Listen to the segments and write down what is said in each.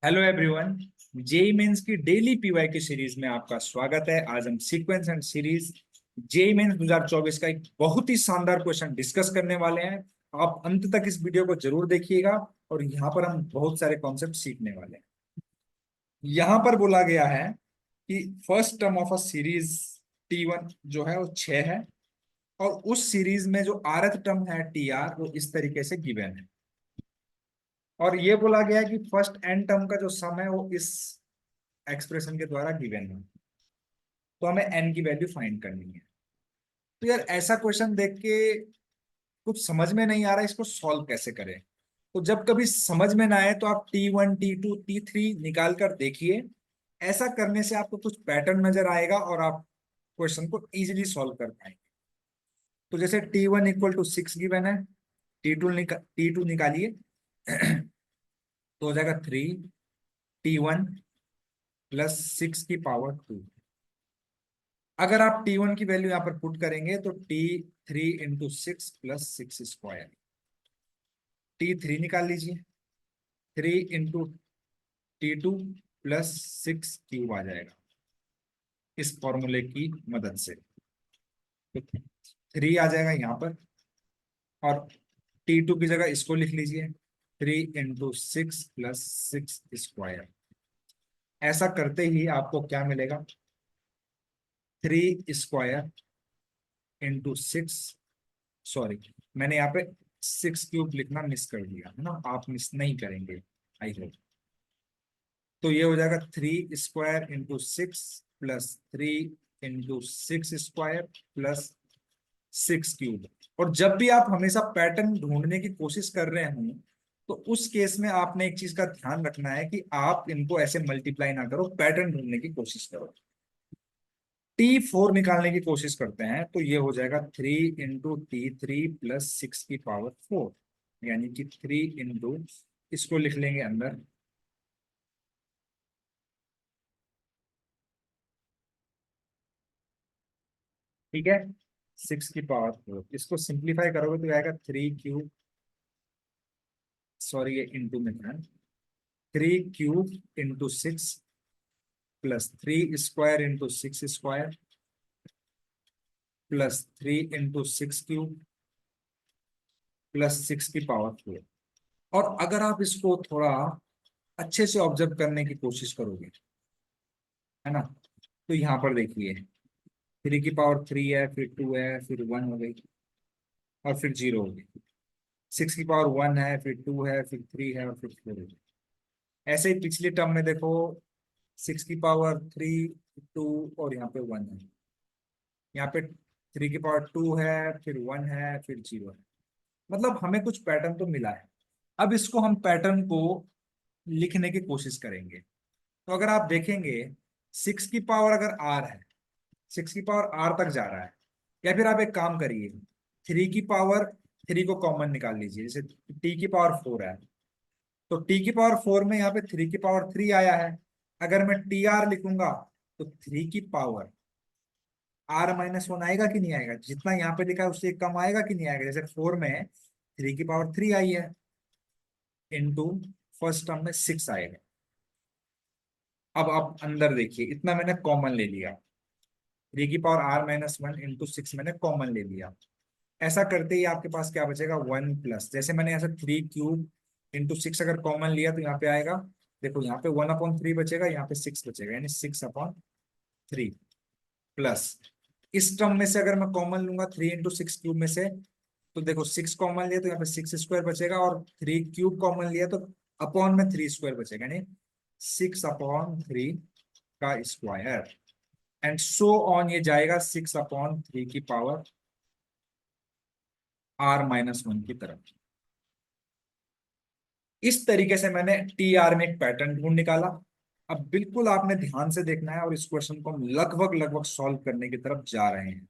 Hello everyone. JEE Mains की daily PY की series में आपका स्वागत है। आज हम sequence and series JEE Mains 2024 का एक बहुत ही शानदार क्वेश्चन डिस्कस करने वाले हैं। आप अंत तक इस वीडियो को जरूर देखिएगा और यहाँ पर हम बहुत सारे कॉन्सेप्ट सीखने वाले हैं। यहाँ पर बोला गया है कि first term of a series T1 जो है वो 6 है और उस सीरीज में जो rth टर्म है TR वो इस तरीके से गिवन है। और ये बोला गया है कि फर्स्ट एन टर्म का जो सम है वो इस एक्सप्रेशन के द्वारा गिवन है। तो हमें एन की वैल्यू फाइंड करनी है। तो यार ऐसा क्वेश्चन देख के कुछ समझ में नहीं आ रहा, इसको सॉल्व कैसे करें। तो जब कभी समझ में ना आए तो आप T1 T2 T3 निकाल कर देखिए। ऐसा करने से आपको कुछ पैटर्न नजर आएगा और आप क्वेश्चन को इजीली सॉल्व कर पाएंगे। तो जैसे T1 इक्वल टू 6 गिवन है, T2 निकालिए। तो हो जाएगा 3 T1 प्लस 6 की पावर 2। अगर आप T1 की वैल्यू यहाँ पर पुट करेंगे तो T3 × 6 + 6 स्क्वायर, T3 निकाल लीजिए। 3 × T2 + 6 क्यूब आ जाएगा इस फॉर्मूले की मदद से। तो 3 आ जाएगा यहाँ पर और T2 की जगह इसको लिख लीजिए 3 × 6 + 6 स्क्वायर। ऐसा करते ही आपको क्या मिलेगा, 3 स्क्वायर × 6, सॉरी मैंने यहाँ पे 6 क्यूब लिखना मिस कर दिया है ना, आप मिस नहीं करेंगे आई होप। तो ये हो जाएगा 3 स्क्वायर × 6 + 3 × 6 स्क्वायर + 6 क्यूब। और जब भी आप हमेशा पैटर्न ढूंढने की कोशिश कर रहे हों तो उस केस में आपने एक चीज का ध्यान रखना है कि आप इनको ऐसे मल्टीप्लाई ना करो, पैटर्न ढूंढने की कोशिश करो। T4 निकालने की कोशिश करते हैं तो ये हो जाएगा 3 × T3 + 6 की पावर 4, यानी कि 3 इसको लिख लेंगे अंदर ठीक है 6 की पावर 4। इसको सिंप्लीफाई करोगे तो आएगा 3 क्यूब, सॉरी ये इंटू में था, 3 क्यूब × 6 +3 स्क्वायर × 6 स्क्वायर +3 × 6 क्यूब +6 की पावर 4। और अगर आप इसको थोड़ा अच्छे से ऑब्जर्व करने की कोशिश करोगे, है ना, तो यहाँ पर देखिए 3 की पावर 3 है, फिर 2 है, फिर 1 हो गई और फिर 0 हो गई। 6 की पावर 1 है, फिर 2 है, फिर 3 है और फिर 4 हो गई। ऐसे ही पिछली टर्म में देखो 6 की पावर 3, 2 और यहाँ पे 1 है। यहाँ पे 3 की पावर 2 है, फिर 1 है, फिर 0 है। मतलब हमें कुछ पैटर्न तो मिला है। अब इसको हम पैटर्न को लिखने की कोशिश करेंगे। तो अगर आप देखेंगे 6 की पावर अगर आर है, 6 की पावर आर तक जा रहा है, या फिर आप एक काम करिए 3 की पावर 3 को कॉमन निकाल लीजिए। जैसे T की पावर 4 है तो T की पावर 4 में यहाँ पे 3 की पावर 3 आया है। अगर मैं TR लिखूंगा तो 3 की पावर R-1 आएगा कि नहीं आएगा, जितना यहाँ पे लिखा है उससे कम आएगा कि नहीं आएगा। जैसे 4 में 3 की पावर 3 आई है, इंटू फर्स्ट टर्म में 6 आएगा। अब आप अंदर देखिए, इतना मैंने कॉमन ले लिया, 3 की पावर R-1 इंटू 6 मैंने कॉमन ले लिया। ऐसा करते ही आपके पास क्या बचेगा, 1 प्लस, जैसे मैंने ऐसा 3 क्यूब × 6 अगर कॉमन लिया तो यहाँ पे आएगा, देखो यहाँ पे 1/3 बचेगा, यहाँ पे 6 बचेगा, यानी 6/3 प्लस इस टर्म में से अगर मैं कॉमन लूंगा 3 × 6 क्यूब में से, तो देखो 6 कॉमन लिया तो यहाँ पे 6 स्क्वायर बचेगा, और 3 क्यूब कॉमन लिया तो अपॉन में 3 स्क्वायर बचेगा, यानी 6/3 का स्क्वायर। एंड सो ऑन, ये जाएगा 6/3 की पावर R-1 की तरफ। इस तरीके से मैंने TR में एक पैटर्न ढूंढ निकाला। अब बिल्कुल आपने ध्यान से देखना है और इस क्वेश्चन को हम लगभग लगभग सॉल्व करने की तरफ जा रहे हैं।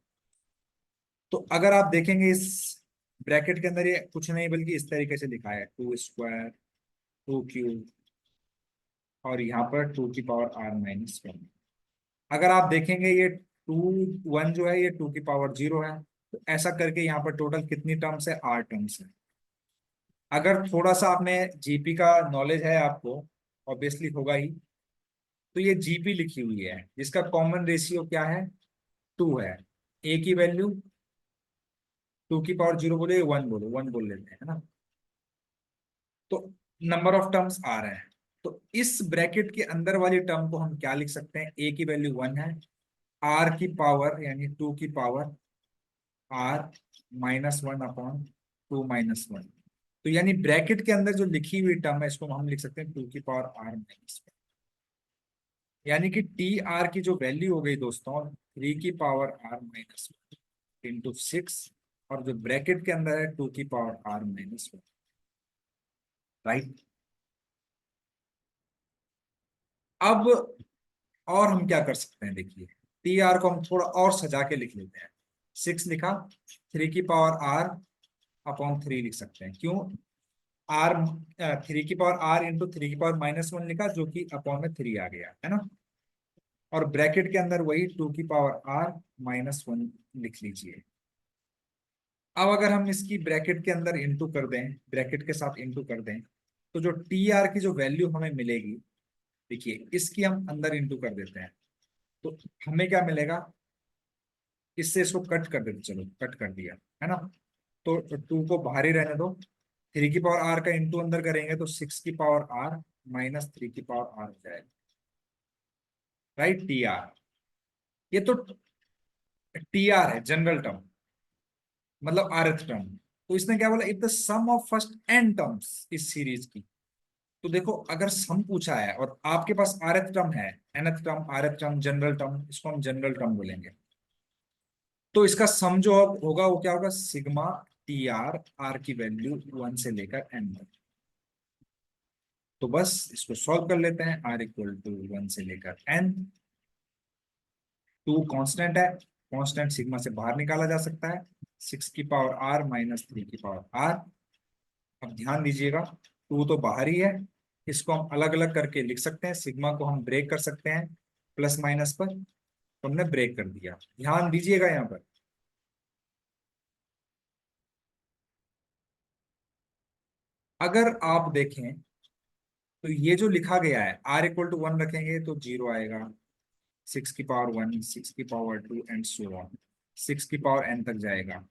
तो अगर आप देखेंगे इस ब्रैकेट के अंदर ये कुछ नहीं बल्कि इस तरीके से लिखा है 2 स्क्वायर 2 क्यूब और यहाँ पर 2 की पावर R-1। अगर आप देखेंगे ये 2 1 जो है ये 2 की पावर 0 है। तो ऐसा करके यहाँ पर टोटल कितनी टर्म्स है, 8 टर्म्स है। अगर थोड़ा सा आपने जीपी का नॉलेज है आपको ऑब्वियसली होगा ही। तो ये जीपी लिखी हुई है जिसका कॉमन रेशियो क्या है, 2 है। ए की वैल्यू 2 की पावर 0 बोले, 1 बोलो, 1 बोल लेते हैं, है ना। तो नंबर ऑफ टर्म्स आ रहे हैं, तो इस ब्रैकेट के अंदर वाली टर्म को हम क्या लिख सकते हैं, ए की वैल्यू 1 है, आर की पावर यानी 2 की पावर आर -1/2 - 1। तो यानी ब्रैकेट के अंदर जो लिखी हुई टर्म है इसको हम लिख सकते हैं 2 की पावर r-1। यानी कि टी आर की जो वैल्यू हो गई दोस्तों 3 की पावर r-1 × 6, और जो ब्रैकेट के अंदर है 2 की पावर r-1। राइट। अब और हम क्या कर सकते हैं, देखिए टी आर को हम थोड़ा और सजा के लिख लेते हैं। 6 लिखा, 3 की पावर r/3 लिख सकते हैं। क्यों, आर 3 की पावर r × 3 की पावर -1 लिखा, जो कि अपॉन में 3 आ गया, है ना। और ब्रैकेट के अंदर वही 2 की पावर r-1 लिख लीजिए। अब अगर हम इसकी ब्रैकेट के अंदर इंटू कर दें, ब्रैकेट के साथ इंटू कर दें, तो जो टी आर की जो वैल्यू हमें मिलेगी, देखिए इसकी हम अंदर इंटू कर देते हैं, तो हमें क्या मिलेगा, इससे इसको कट कर देते, चलो कट कर दिया, है ना। तो 2 को बाहर ही रहने दो, 3 की पावर r का इंटू अंदर करेंगे तो 6 की पावर r -3 की पावर r हो जाएगा। राइट, टी आर, ये तो टी आर है जनरल टर्म, मतलब rth टर्म। तो इसने क्या बोला, if the sum of first n terms इस सीरीज की। तो देखो अगर सम पूछा है और आपके पास rth टर्म है, nth term, rth term, general term, इसको हम जनरल टर्म बोलेंगे। तो इसका सम जो होगा वो क्या होगा, सिग्मा टी आर, आर की वैल्यू 1 से लेकर n तक। तो बस इसको सॉल्व कर लेते हैं, r = 1 से लेकर n। 2 कांस्टेंट है, कांस्टेंट सिग्मा से बाहर निकाला जा सकता है, 6 की पावर r -3 की पावर r। अब ध्यान दीजिएगा, 2 तो बाहर ही है, इसको हम अलग अलग करके लिख सकते हैं, सिग्मा को हम ब्रेक कर सकते हैं प्लस माइनस पर, तो हमने ब्रेक कर दिया। ध्यान दीजिएगा यहाँ पर, अगर आप देखें तो ये जो लिखा गया है r = 1 रखेंगे तो 0 आएगा, 6 की पावर 1, 6 की पावर 2 एंड सो ऑन, 6 की पावर n तक जाएगा।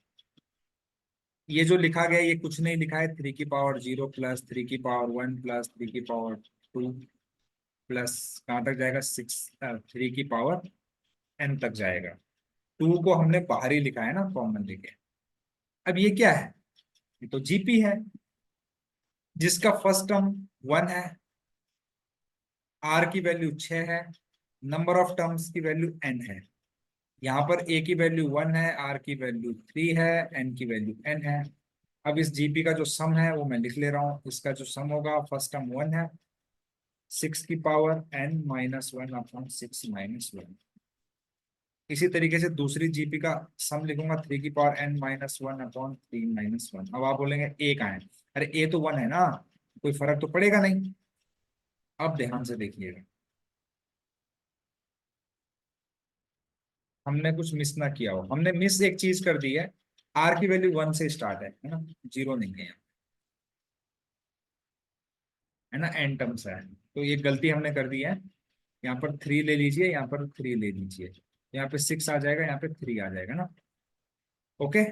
ये जो लिखा गया है ये कुछ नहीं लिखा है, 3 की पावर 0 प्लस 3 की पावर 1 प्लस 3 की पावर 2 प्लस कहाँ तक जाएगा, 3 की पावर n तक जाएगा। 2 को हमने बाहर ही लिखा है ना, कॉमन लेके। अब ये क्या है, ये तो जीपी है जिसका फर्स्ट टर्म 1 है, आर की वैल्यू 6 है, नंबर ऑफ टर्म्स की वैल्यू n है। यहाँ पर ए की वैल्यू 1 है, आर की वैल्यू 3 है, एन की वैल्यू n है। अब इस जीपी का जो सम है वो मैं लिख ले रहा हूँ, इसका जो सम होगा, फर्स्ट टर्म 1 है, 6 की पावर n-1/6 - 1। इसी तरीके से दूसरी जीपी का सम लिखूंगा, 3 की पावर n-1/3 - 1। अब आप बोलेंगे ए कहाँ है, अरे ए तो 1 है ना, कोई फर्क तो पड़ेगा नहीं। अब ध्यान से देखिएगा, हमने कुछ मिस ना किया हो, हमने मिस एक चीज कर दी है, आर की वैल्यू 1 से स्टार्ट है ना, 0 नहीं है, है ना, एन टर्म्स है। तो ये गलती हमने कर दी है, यहाँ पर 3 ले लीजिए, यहाँ पर 3 ले लीजिए, यहाँ पे 6 आ जाएगा, यहाँ पे 3 आ जाएगा ना। ओके,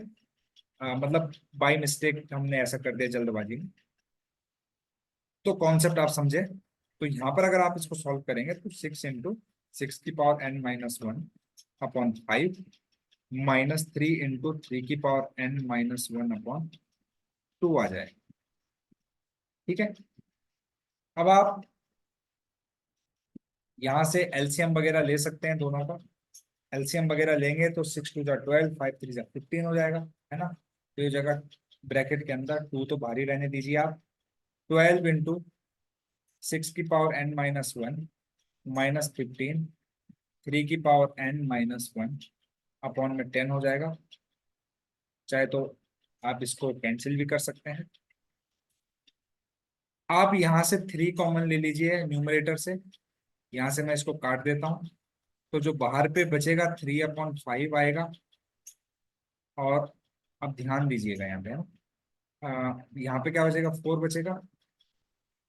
मतलब बाय मिस्टेक हमने ऐसा कर दिया जल्दबाजी में। तो कॉन्सेप्ट आप समझे, तो यहाँ पर अगर आप इसको सॉल्व करेंगे तो 6 × 6 की पावर n-1/5 -3 × 3 की पावर n-1/2 आ जाए। ठीक है, अब आप यहाँ से एलसीएम वगैरह ले सकते हैं दोनों का। एलसीएम वगैरह लेंगे तो 6 × 2 = 12, 5 × 3 = 15 हो जाएगा, है ना। तो ये जगह ब्रैकेट के अंदर 2 तो बाहर ही रहने दीजिए आप, 12 × 6 की पावर n-1 -15, 3 की पावर n-1 अपॉन में 10 हो जाएगा। चाहे तो आप इसको कैंसिल भी कर सकते हैं। आप यहाँ से 3 कॉमन ले लीजिए न्यूमरेटर से, यहाँ से मैं इसको काट देता हूँ, तो जो बाहर पे बचेगा 3/5 आएगा। और अब ध्यान दीजिएगा यहाँ पे, यहाँ पे क्या बचेगा, 4 बचेगा,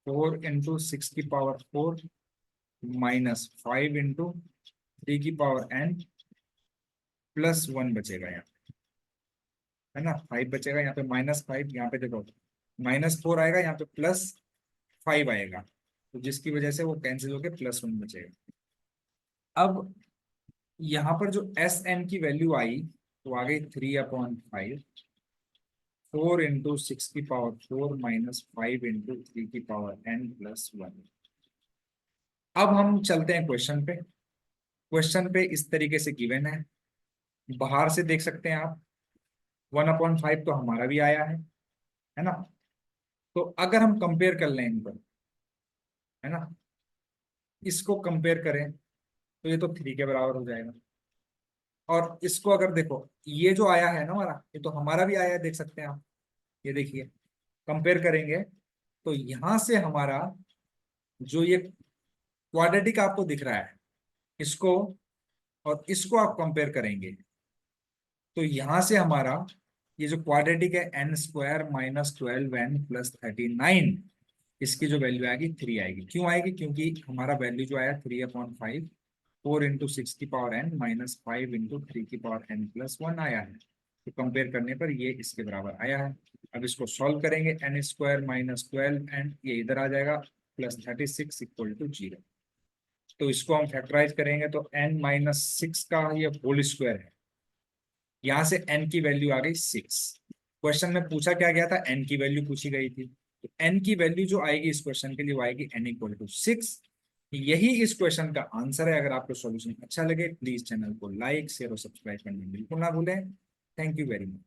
4 इंटू 6 की पावर 4 माइनस 5 इंटू 3 की पावर n प्लस 1 बचेगा यहाँ, है ना। 5 बचेगा यहाँ पे, -5, यहाँ पे देखो -4 आएगा, यहाँ पे +5 आएगा, तो जिसकी वजह से वो कैंसिल होकर +1 बचेगा। अब यहाँ पर जो एस एन की वैल्यू आई तो आ गई 3/5, 4 इंटू 6 की पावर 4 माइनस 5 इंटू 3 की पावर n प्लस 1। अब हम चलते हैं क्वेश्चन पे। क्वेश्चन पे इस तरीके से गिवन है, बाहर से देख सकते हैं आप, 1/5 तो हमारा भी आया है ना। तो अगर हम कंपेयर कर लें इनको, है ना, इसको कंपेयर करें तो ये तो 3 के बराबर हो जाएगा। और इसको अगर देखो, ये जो आया है ना हमारा, ये तो हमारा भी आया है, देख सकते हैं आप, ये देखिए, कंपेयर करेंगे तो यहां से हमारा जो ये क्वाड्रेटिक आपको दिख रहा है, इसको और इसको आप कंपेयर करेंगे तो यहां से हमारा ये जो क्वाड्रेटिक है n² माइनस 12n प्लस 39, इसकी जो वैल्यू आएगी 3 आएगी। क्यों आएगी? क्योंकि हमारा वैल्यू जो आया 3/5, 4 इंटू 6 की पावर n माइनस 5 इंटू 3 की पावर n प्लस 1 आया है। तो कंपेयर करने पर ये इसके बराबर आया है। अब इसको सॉल्व करेंगे, n² माइनस 12n ये इधर आ जाएगा, प्लस 36 इक्वल टू 0। तो इसको हम फैक्टराइज करेंगे तो n-6 का ये होल स्क्वायर है, यहां से n की वैल्यू आ गई 6। क्वेश्चन में पूछा क्या गया था, n की वैल्यू पूछी गई थी, तो n की वैल्यू जो आएगी इस क्वेश्चन के लिए वो आएगी n=6। यही इस क्वेश्चन का आंसर है। अगर आपको सॉल्यूशन अच्छा लगे प्लीज चैनल को लाइक शेयर और सब्सक्राइब करना बिल्कुल ना भूलें। Thank you very much.